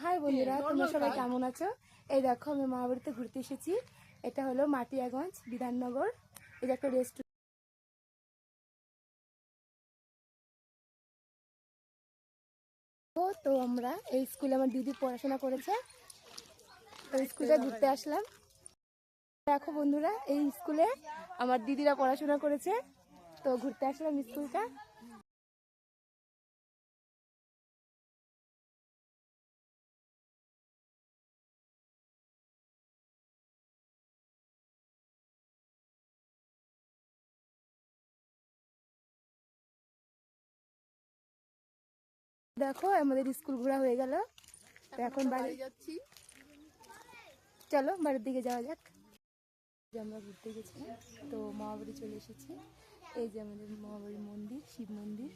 High বন্ধুরা, তোমরা সবাই কেমন আছো? এই দেখো, আমি মামাবাড়িতে ঘুরতে এসেছি। এটা হলো মাটিয়াগঞ্জ বিধাননগর। এই যে একটা রেস্টুরেন্ট। তো আমরা এই স্কুলে আমার দিদি পড়াশোনা করেছে, তো স্কুলে ঘুরতে আসলাম। দেখো বন্ধুরা, এই স্কুলে আমার দিদিরা পড়াশোনা করেছে, তো ঘুরতে আসলাম স্কুলটা। দেখো, আমাদের স্কুল ঘোরা হয়ে গেল। তো এখন বাড়ি যাচ্ছি, চলো বাড়ির দিকে যাওয়া যাক। আমরা ঘুরতে গেছিলাম, তো মামাবাড়ি চলে এসেছি। এই যে আমাদের মামাবাড়ির মন্দির, শিব মন্দির।